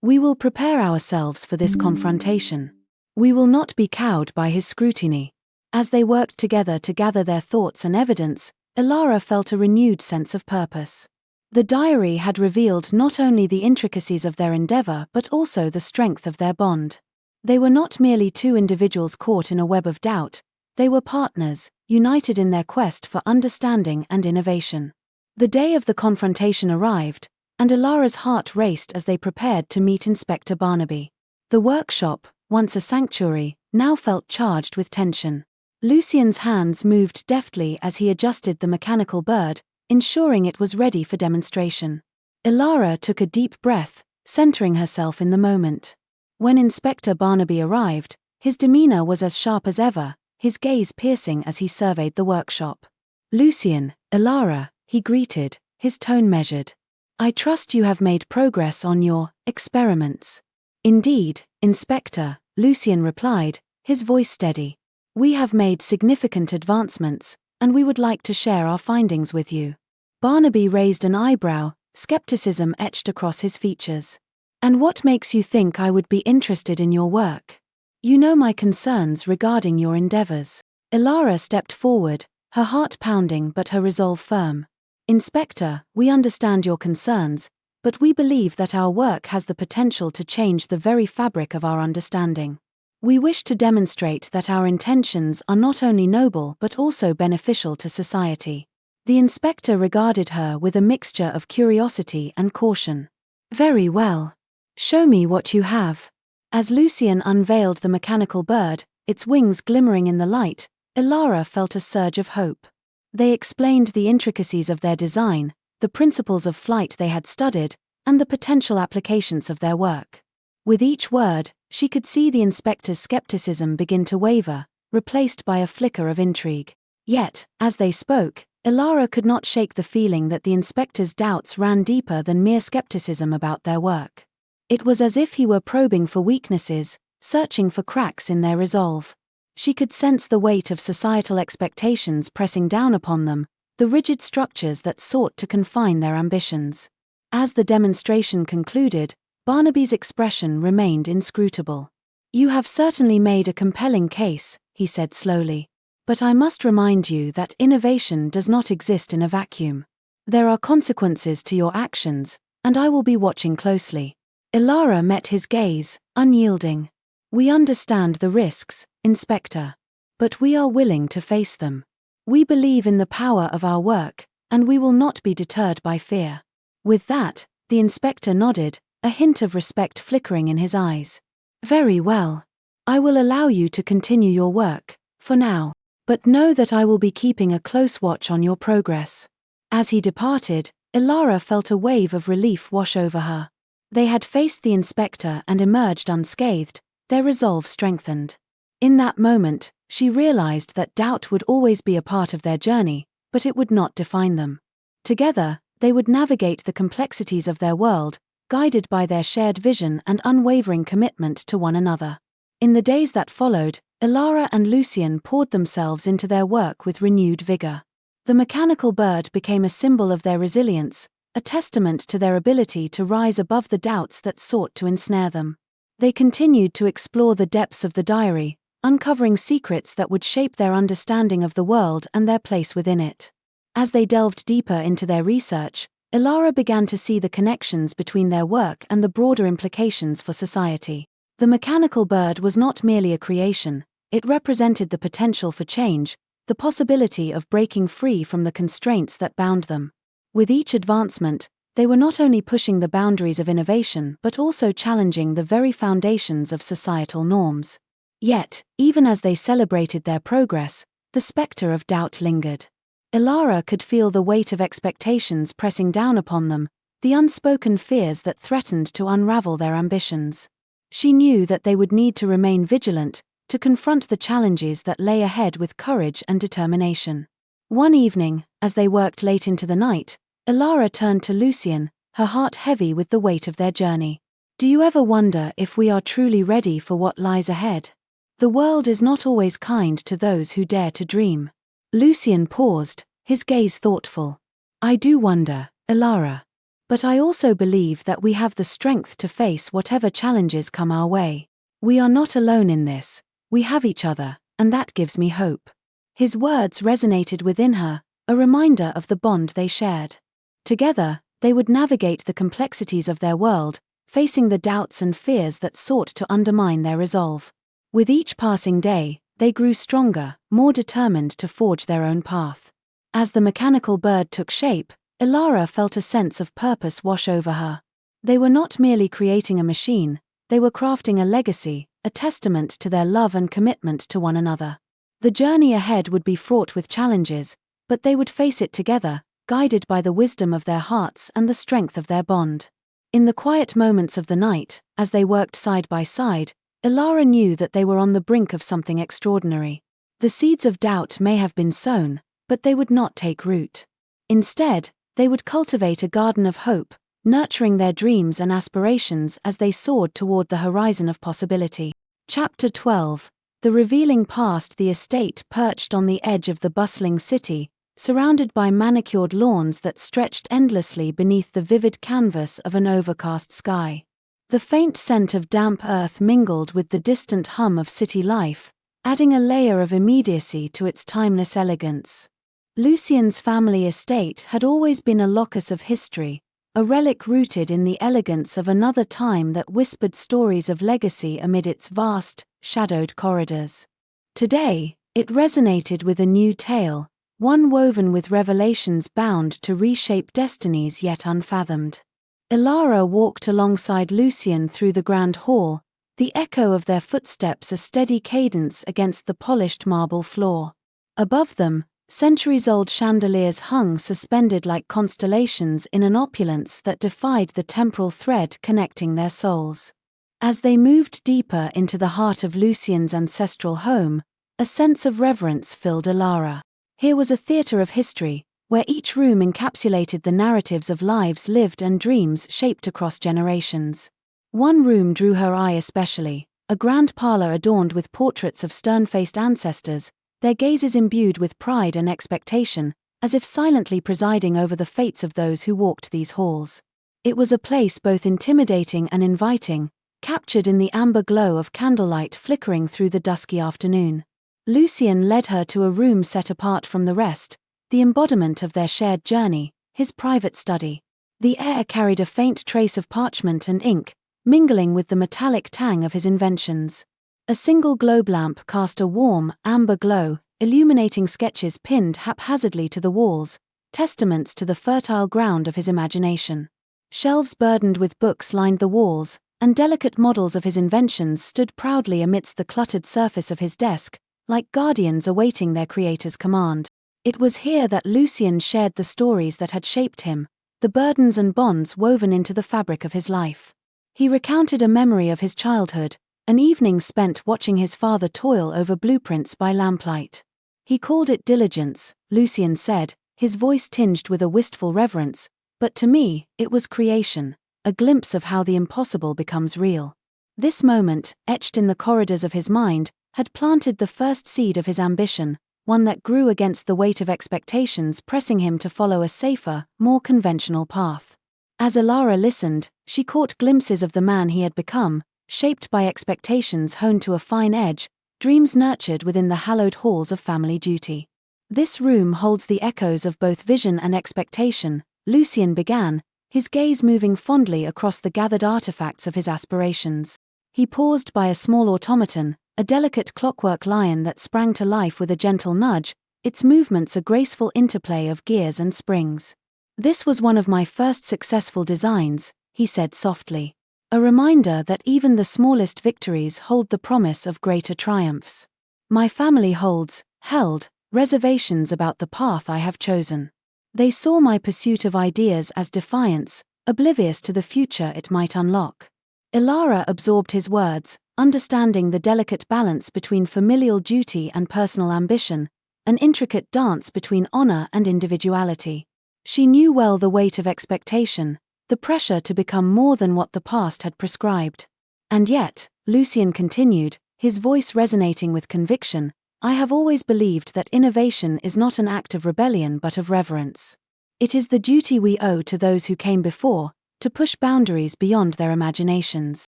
We will prepare ourselves for this confrontation. We will not be cowed by his scrutiny. As they worked together to gather their thoughts and evidence, Elara felt a renewed sense of purpose. The diary had revealed not only the intricacies of their endeavor but also the strength of their bond. They were not merely two individuals caught in a web of doubt, they were partners, united in their quest for understanding and innovation. The day of the confrontation arrived, and Elara's heart raced as they prepared to meet Inspector Barnaby. The workshop, once a sanctuary, now felt charged with tension. Lucien's hands moved deftly as he adjusted the mechanical bird, ensuring it was ready for demonstration. Elara took a deep breath, centering herself in the moment. When Inspector Barnaby arrived, his demeanor was as sharp as ever, his gaze piercing as he surveyed the workshop. "Lucien, Elara," he greeted, his tone measured. "I trust you have made progress on your experiments." "Indeed, Inspector," Lucien replied, his voice steady. "We have made significant advancements, and we would like to share our findings with you." Barnaby raised an eyebrow, skepticism etched across his features. "And what makes you think I would be interested in your work? You know my concerns regarding your endeavors." Elara stepped forward, her heart pounding but her resolve firm. "Inspector, we understand your concerns, but we believe that our work has the potential to change the very fabric of our understanding. We wish to demonstrate that our intentions are not only noble but also beneficial to society." The inspector regarded her with a mixture of curiosity and caution. "Very well. Show me what you have." As Lucien unveiled the mechanical bird, its wings glimmering in the light, Elara felt a surge of hope. They explained the intricacies of their design, the principles of flight they had studied, and the potential applications of their work. With each word, she could see the inspector's skepticism begin to waver, replaced by a flicker of intrigue. Yet, as they spoke, Elara could not shake the feeling that the inspector's doubts ran deeper than mere skepticism about their work. It was as if he were probing for weaknesses, searching for cracks in their resolve. She could sense the weight of societal expectations pressing down upon them, the rigid structures that sought to confine their ambitions. As the demonstration concluded, Barnaby's expression remained inscrutable. "You have certainly made a compelling case," he said slowly. "But I must remind you that innovation does not exist in a vacuum. There are consequences to your actions, and I will be watching closely." Elara met his gaze, unyielding. "We understand the risks, Inspector. But we are willing to face them. We believe in the power of our work, and we will not be deterred by fear." With that, the inspector nodded, a hint of respect flickering in his eyes. "Very well. I will allow you to continue your work, for now. But know that I will be keeping a close watch on your progress." As he departed, Elara felt a wave of relief wash over her. They had faced the inspector and emerged unscathed, their resolve strengthened. In that moment, she realized that doubt would always be a part of their journey, but it would not define them. Together, they would navigate the complexities of their world, guided by their shared vision and unwavering commitment to one another. In the days that followed, Elara and Lucien poured themselves into their work with renewed vigor. The mechanical bird became a symbol of their resilience, a testament to their ability to rise above the doubts that sought to ensnare them. They continued to explore the depths of the diary, uncovering secrets that would shape their understanding of the world and their place within it. As they delved deeper into their research, Elara began to see the connections between their work and the broader implications for society. The mechanical bird was not merely a creation, it represented the potential for change, the possibility of breaking free from the constraints that bound them. With each advancement, they were not only pushing the boundaries of innovation but also challenging the very foundations of societal norms. Yet, even as they celebrated their progress, the specter of doubt lingered. Elara could feel the weight of expectations pressing down upon them, the unspoken fears that threatened to unravel their ambitions. She knew that they would need to remain vigilant, to confront the challenges that lay ahead with courage and determination. One evening, as they worked late into the night, Elara turned to Lucien, her heart heavy with the weight of their journey. "Do you ever wonder if we are truly ready for what lies ahead? The world is not always kind to those who dare to dream." Lucien paused, his gaze thoughtful. "I do wonder, Elara. But I also believe that we have the strength to face whatever challenges come our way. We are not alone in this, we have each other, and that gives me hope." His words resonated within her, a reminder of the bond they shared. Together, they would navigate the complexities of their world, facing the doubts and fears that sought to undermine their resolve. With each passing day, they grew stronger, more determined to forge their own path. As the mechanical bird took shape, Elara felt a sense of purpose wash over her. They were not merely creating a machine, they were crafting a legacy, a testament to their love and commitment to one another. The journey ahead would be fraught with challenges, but they would face it together, guided by the wisdom of their hearts and the strength of their bond. In the quiet moments of the night, as they worked side by side, Elara knew that they were on the brink of something extraordinary. The seeds of doubt may have been sown, but they would not take root. Instead, they would cultivate a garden of hope, nurturing their dreams and aspirations as they soared toward the horizon of possibility. Chapter 12. The revealing past. The estate perched on the edge of the bustling city, surrounded by manicured lawns that stretched endlessly beneath the vivid canvas of an overcast sky. The faint scent of damp earth mingled with the distant hum of city life, adding a layer of immediacy to its timeless elegance. Lucien's family estate had always been a locus of history, a relic rooted in the elegance of another time that whispered stories of legacy amid its vast, shadowed corridors. Today, it resonated with a new tale, one woven with revelations bound to reshape destinies yet unfathomed. Elara walked alongside Lucien through the grand hall, the echo of their footsteps a steady cadence against the polished marble floor. Above them, centuries-old chandeliers hung suspended like constellations in an opulence that defied the temporal thread connecting their souls. As they moved deeper into the heart of Lucien's ancestral home, a sense of reverence filled Elara. Here was a theatre of history, where each room encapsulated the narratives of lives lived and dreams shaped across generations. One room drew her eye especially, a grand parlor adorned with portraits of stern-faced ancestors, their gazes imbued with pride and expectation, as if silently presiding over the fates of those who walked these halls. It was a place both intimidating and inviting, captured in the amber glow of candlelight flickering through the dusky afternoon. Lucien led her to a room set apart from the rest, the embodiment of their shared journey, his private study. The air carried a faint trace of parchment and ink, mingling with the metallic tang of his inventions. A single globe lamp cast a warm, amber glow, illuminating sketches pinned haphazardly to the walls, testaments to the fertile ground of his imagination. Shelves burdened with books lined the walls, and delicate models of his inventions stood proudly amidst the cluttered surface of his desk, like guardians awaiting their creator's command. It was here that Lucien shared the stories that had shaped him, the burdens and bonds woven into the fabric of his life. He recounted a memory of his childhood, an evening spent watching his father toil over blueprints by lamplight. He called it diligence, Lucien said, his voice tinged with a wistful reverence, but to me, it was creation, a glimpse of how the impossible becomes real. This moment, etched in the corridors of his mind, had planted the first seed of his ambition, one that grew against the weight of expectations pressing him to follow a safer, more conventional path. As Elara listened, she caught glimpses of the man he had become, shaped by expectations honed to a fine edge, dreams nurtured within the hallowed halls of family duty. This room holds the echoes of both vision and expectation, Lucien began, his gaze moving fondly across the gathered artifacts of his aspirations. He paused by a small automaton, a delicate clockwork lion that sprang to life with a gentle nudge, its movements a graceful interplay of gears and springs. "This was one of my first successful designs," he said softly. A reminder that even the smallest victories hold the promise of greater triumphs. My family held, reservations about the path I have chosen. They saw my pursuit of ideas as defiance, oblivious to the future it might unlock. Elara absorbed his words, understanding the delicate balance between familial duty and personal ambition, an intricate dance between honor and individuality. She knew well the weight of expectation, the pressure to become more than what the past had prescribed. And yet, Lucien continued, his voice resonating with conviction, I have always believed that innovation is not an act of rebellion but of reverence. It is the duty we owe to those who came before, to push boundaries beyond their imaginations.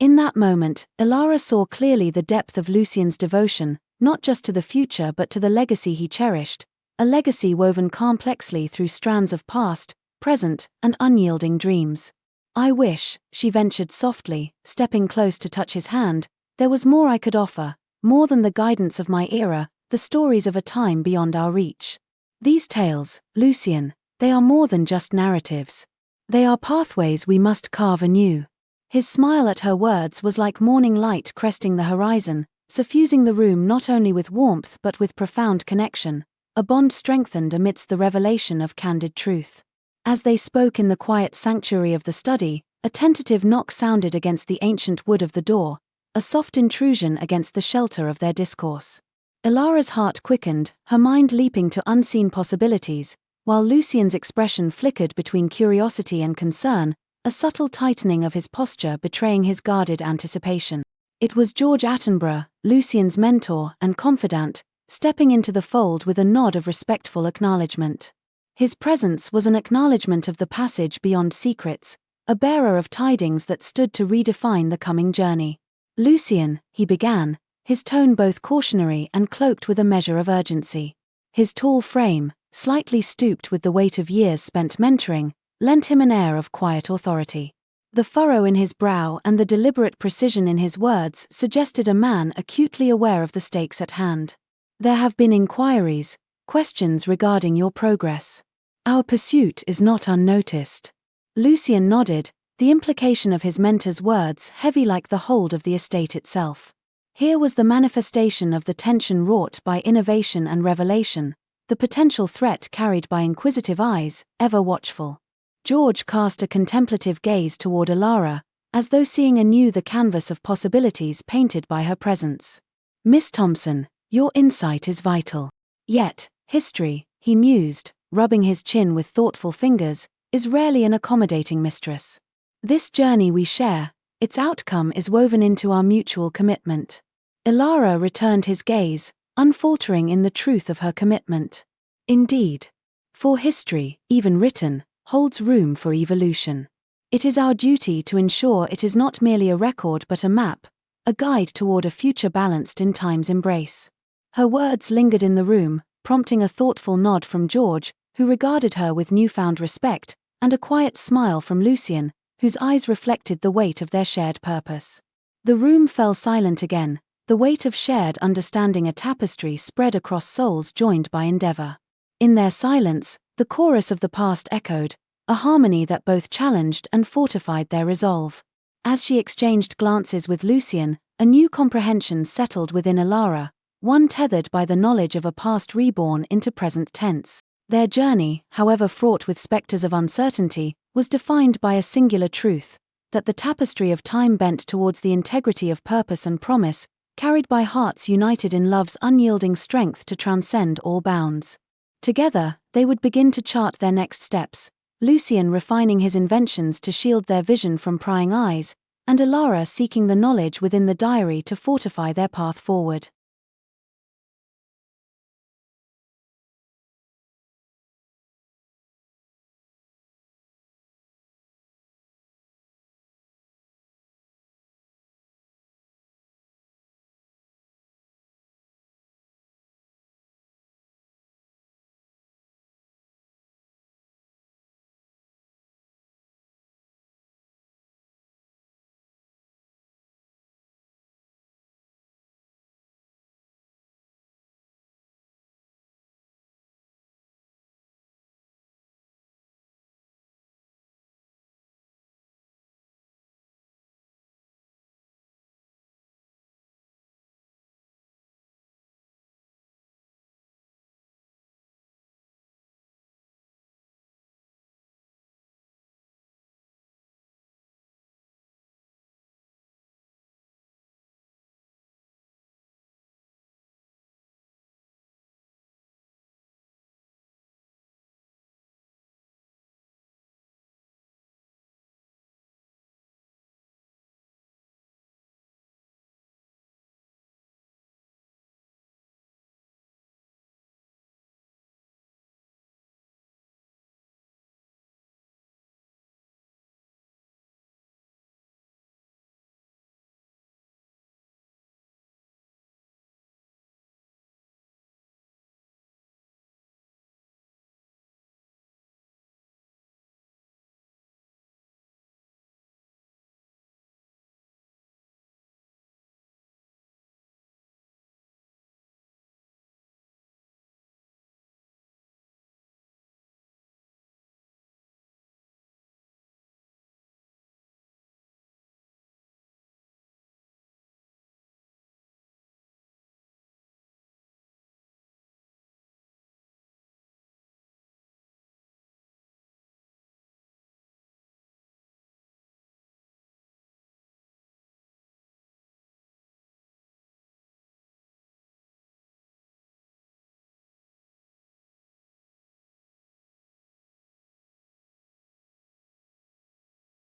In that moment, Elara saw clearly the depth of Lucien's devotion, not just to the future but to the legacy he cherished, a legacy woven complexly through strands of past, present, and unyielding dreams. I wish, she ventured softly, stepping close to touch his hand, there was more I could offer, more than the guidance of my era, the stories of a time beyond our reach. These tales, Lucien, they are more than just narratives. They are pathways we must carve anew. His smile at her words was like morning light cresting the horizon, suffusing the room not only with warmth but with profound connection, a bond strengthened amidst the revelation of candid truth. As they spoke in the quiet sanctuary of the study, a tentative knock sounded against the ancient wood of the door, a soft intrusion against the shelter of their discourse. Elara's heart quickened, her mind leaping to unseen possibilities, while Lucien's expression flickered between curiosity and concern, a subtle tightening of his posture betraying his guarded anticipation. It was George Attenborough, Lucien's mentor and confidant, stepping into the fold with a nod of respectful acknowledgement. His presence was an acknowledgement of the passage beyond secrets, a bearer of tidings that stood to redefine the coming journey. "Lucien," he began, his tone both cautionary and cloaked with a measure of urgency. His tall frame, slightly stooped with the weight of years spent mentoring, lent him an air of quiet authority. The furrow in his brow and the deliberate precision in his words suggested a man acutely aware of the stakes at hand. "There have been inquiries, questions regarding your progress. Our pursuit is not unnoticed." Lucien nodded, the implication of his mentor's words heavy like the hold of the estate itself. Here was the manifestation of the tension wrought by innovation and revelation, the potential threat carried by inquisitive eyes, ever watchful. George cast a contemplative gaze toward Elara, as though seeing anew the canvas of possibilities painted by her presence. "Miss Thompson, your insight is vital. Yet, history," he mused, rubbing his chin with thoughtful fingers, "is rarely an accommodating mistress. This journey we share, its outcome is woven into our mutual commitment." Elara returned his gaze, unfaltering in the truth of her commitment. "Indeed. For history, even written, holds room for evolution. It is our duty to ensure it is not merely a record but a map, a guide toward a future balanced in time's embrace." Her words lingered in the room, prompting a thoughtful nod from George, who regarded her with newfound respect, and a quiet smile from Lucien, whose eyes reflected the weight of their shared purpose. The room fell silent again, the weight of shared understanding, a tapestry spread across souls joined by endeavor. In their silence, the chorus of the past echoed, a harmony that both challenged and fortified their resolve. As she exchanged glances with Lucien, a new comprehension settled within Elara, one tethered by the knowledge of a past reborn into present tense. Their journey, however fraught with specters of uncertainty, was defined by a singular truth, that the tapestry of time bent towards the integrity of purpose and promise, carried by hearts united in love's unyielding strength to transcend all bounds. Together, they would begin to chart their next steps, Lucien refining his inventions to shield their vision from prying eyes, and Elara seeking the knowledge within the diary to fortify their path forward.